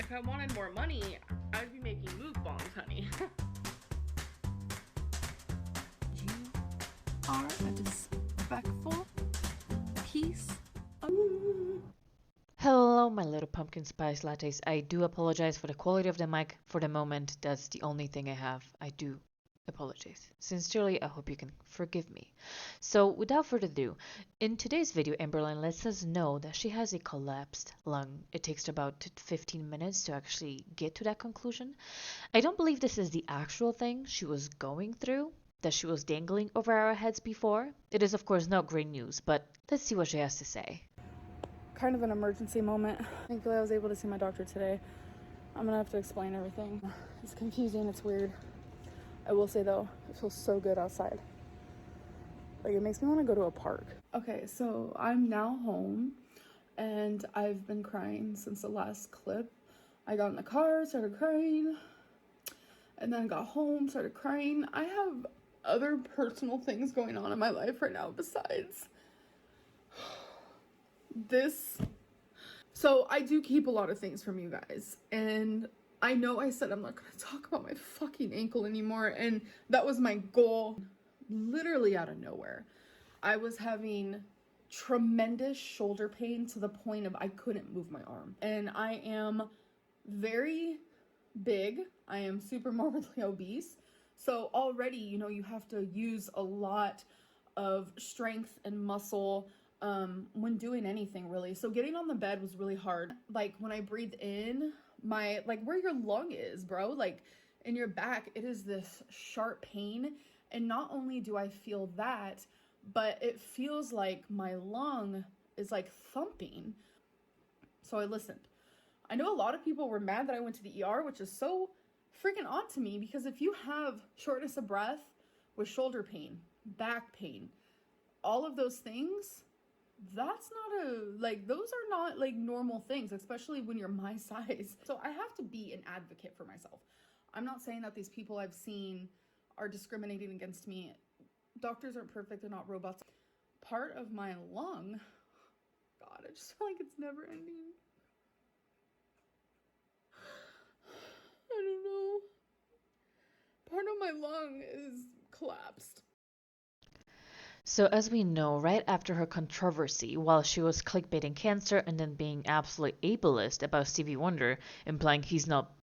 If I wanted more money, I'd be making mukbangs, honey. You are a disrespectful piece of... Hello, my little pumpkin spice lattes. I do apologize for the quality of the mic for the moment. That's the only thing I have. I do apologize. Sincerely, I hope you can forgive me. So, without further ado, in today's video, Amberline lets us know that she has a collapsed lung. It takes about 15 minutes to actually get to that conclusion. I don't believe this is the actual thing she was going through, that she was dangling over our heads before. It is, of course, not great news, but let's see what she has to say. Kind of an emergency moment. Thankfully I was able to see my doctor today. I'm gonna have to explain everything. It's confusing, it's weird. I will say though, it feels so good outside. Like it makes me want to go to a park. Okay, so I'm now home and I've been crying since the last clip. I got in the car, started crying, and then got home, started crying. I have other personal things going on in my life right now besides this. So I do keep a lot of things from you guys, and I know I said I'm not gonna talk about my fucking ankle anymore, and that was my goal. Literally out of nowhere, I was having tremendous shoulder pain to the point of I couldn't move my arm, and I am very big. I am super morbidly obese, so already, you know, you have to use a lot of strength and muscle when doing anything really. So getting on the bed was really hard. Like when I breathe in, my, like where your lung is, bro, like in your back, it is this sharp pain. And not only do I feel that, but it feels like my lung is like thumping. So I listened. I know a lot of people were mad that I went to the ER, which is so freaking odd to me, because if you have shortness of breath with shoulder pain, back pain, all of those things, that's not a, like, those are not like normal things, especially when you're my size. So I have to be an advocate for myself. I'm not saying that these people I've seen are discriminating against me. Doctors aren't perfect, they're not robots. Part of my lung, God, I just feel like it's never ending. I don't know. Part of my lung is collapsed. So as we know, right after her controversy, while she was clickbaiting cancer and then being absolutely ableist about Stevie Wonder, implying he's not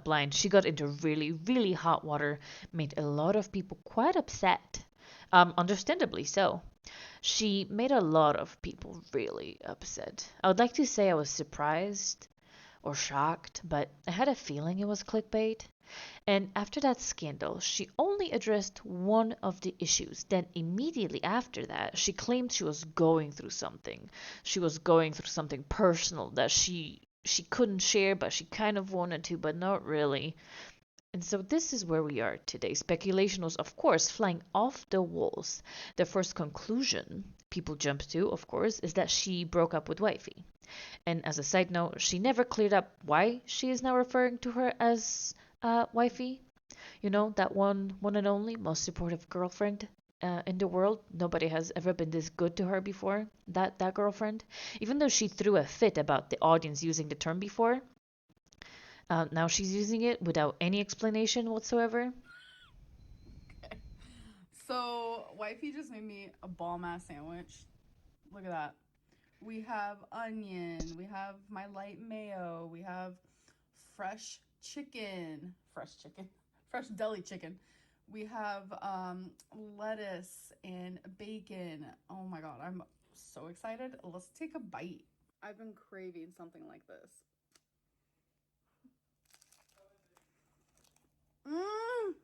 blind, she got into really, really hot water, made a lot of people quite upset. Understandably so. She made a lot of people really upset. I would like to say I was surprised or shocked, but I had a feeling it was clickbait. And after that scandal, she only addressed one of the issues. Then immediately after that, she claimed she was going through something. She was going through something personal that she couldn't share, but she kind of wanted to, but not really. And so this is where we are today. Speculation was, of course, flying off the walls. The first conclusion people jumped to, of course, is that she broke up with wifey. And as a side note, she never cleared up why she is now referring to her as wifey. You know, that one and only most supportive girlfriend in the world. Nobody has ever been this good to her before. That girlfriend. Even though she threw a fit about the audience using the term before, now she's using it without any explanation whatsoever. Okay. So, wifey just made me a bomb-ass sandwich. Look at that. We have onion. We have my light mayo. We have fresh chicken. Fresh deli chicken. We have lettuce and bacon. Oh my god, I'm so excited. Let's take a bite. I've been craving something like this. Mmm!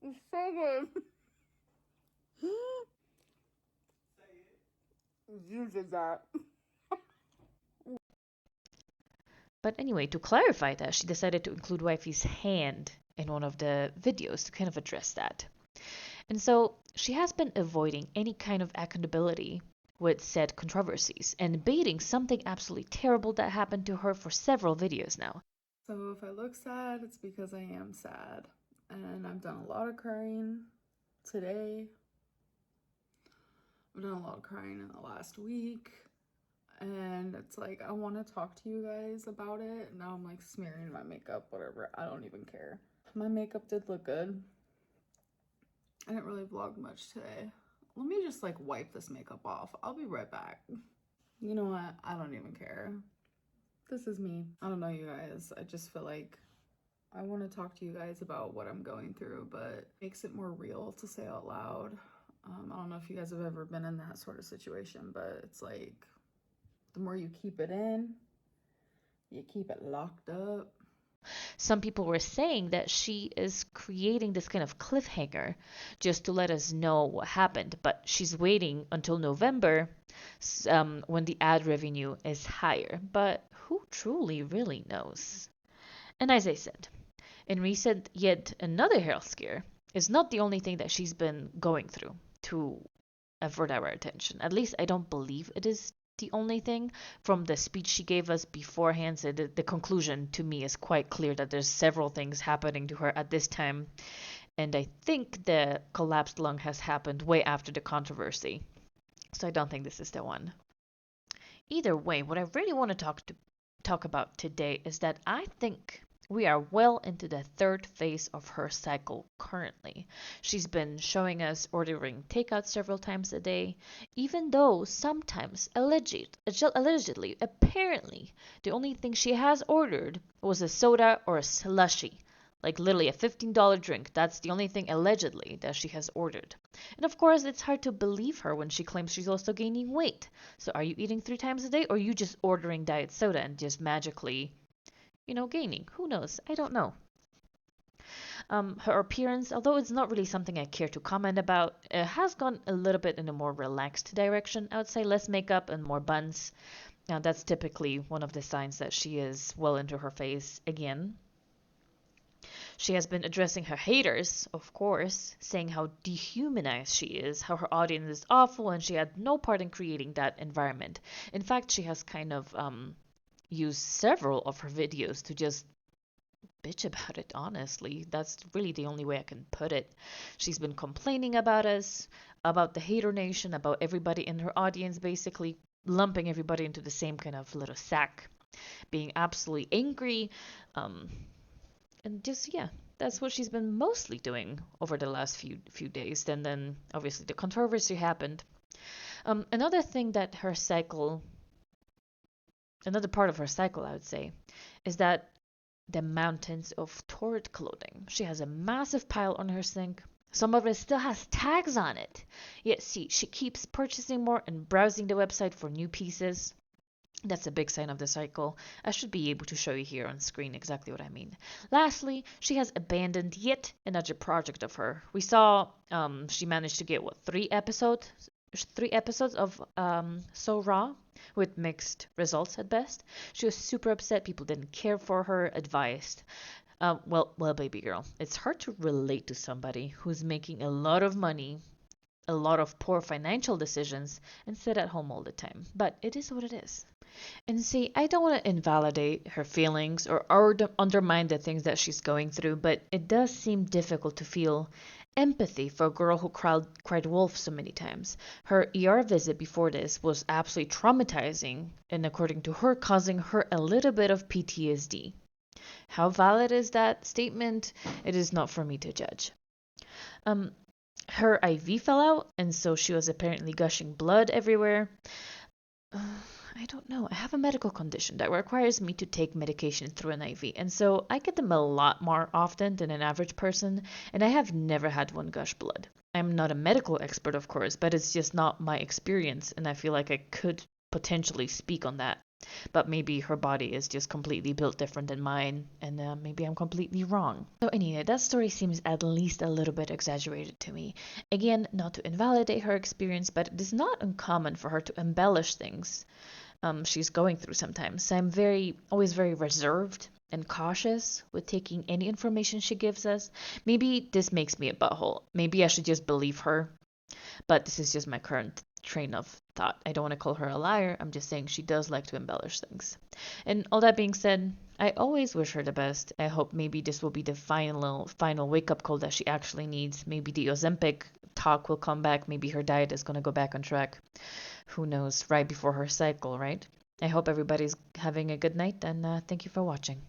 It's so good. You did that. But anyway, to clarify that, she decided to include wifey's hand in one of the videos to kind of address that. And so she has been avoiding any kind of accountability with said controversies and baiting something absolutely terrible that happened to her for several videos now. So if I look sad, it's because I am sad. And I've done a lot of crying today. I've done a lot of crying in the last week. and it's like, I want to talk to you guys about it. Now I'm like smearing my makeup, whatever. I don't even care. My makeup did look good. I didn't really vlog much today. Let me just like wipe this makeup off. I'll be right back. You know what? I don't even care. This is me. I don't know, you guys. I just feel like I want to talk to you guys about what I'm going through, but it makes it more real to say out loud. I don't know if you guys have ever been in that sort of situation, but it's like the more you keep it in, you keep it locked up. Some people were saying that she is creating this kind of cliffhanger just to let us know what happened, but she's waiting until November when the ad revenue is higher. But who truly really knows? And as I said, in recent yet another health scare is not the only thing that she's been going through to avert our attention. At least I don't believe it is the only thing. From the speech she gave us beforehand, so the conclusion to me is quite clear that there's several things happening to her at this time. And I think the collapsed lung has happened way after the controversy. So I don't think this is the one. Either way, what I really want to talk about today is that I think we are well into the third phase of her cycle currently. She's been showing us ordering takeout several times a day, even though sometimes, allegedly, apparently, the only thing she has ordered was a soda or a slushy. Like literally a $15 drink. That's the only thing allegedly that she has ordered. And of course, it's hard to believe her when she claims she's also gaining weight. So are you eating 3 times a day, or are you just ordering diet soda and just magically gaining? Who knows? I don't know. Her appearance, although it's not really something I care to comment about, has gone a little bit in a more relaxed direction. I would say less makeup and more buns. Now, that's typically one of the signs that she is well into her phase again. She has been addressing her haters, of course, saying how dehumanized she is, how her audience is awful, and she had no part in creating that environment. In fact, she has kind of used several of her videos to just bitch about it, honestly. That's really the only way I can put it. She's been complaining about us, about the hater nation, about everybody in her audience, basically lumping everybody into the same kind of little sack, being absolutely angry, and just, yeah, that's what she's been mostly doing over the last few days. Then obviously the controversy happened. Another part of her cycle, I would say, is that the mountains of torrid clothing. She has a massive pile on her sink. Some of it still has tags on it. Yet see, she keeps purchasing more and browsing the website for new pieces. That's a big sign of the cycle. I should be able to show you here on screen exactly what I mean. Lastly, she has abandoned yet another project of her. We saw she managed to get 3 episodes of So Raw, with mixed results at best. She was super upset. People didn't care for her, advised. Well, baby girl, it's hard to relate to somebody who's making a lot of money, a lot of poor financial decisions, and sit at home all the time. But it is what it is. And see, I don't want to invalidate her feelings or undermine the things that she's going through, but it does seem difficult to feel empathy for a girl who cried wolf so many times. Her ER visit before this was absolutely traumatizing, and according to her, causing her a little bit of PTSD. How valid is that statement? It is not for me to judge. Her IV fell out, and so she was apparently gushing blood everywhere. I don't know. I have a medical condition that requires me to take medication through an IV, and so I get them a lot more often than an average person, and I have never had one gush blood. I'm not a medical expert, of course, but it's just not my experience, and I feel like I could potentially speak on that. But maybe her body is just completely built different than mine, and maybe I'm completely wrong. So anyway, that story seems at least a little bit exaggerated to me. Again, not to invalidate her experience, but it is not uncommon for her to embellish things she's going through sometimes. So I'm always very reserved and cautious with taking any information she gives us. Maybe this makes me a butthole. Maybe I should just believe her. But this is just my current train of thought. I don't want to call her a liar. I'm just saying she does like to embellish things. And all that being said, I always wish her the best. I hope maybe this will be the final wake-up call that she actually needs. Maybe the Ozempic talk will come back. Maybe her diet is going to go back on track. who knows, right before her cycle, right? I hope everybody's having a good night, and thank you for watching.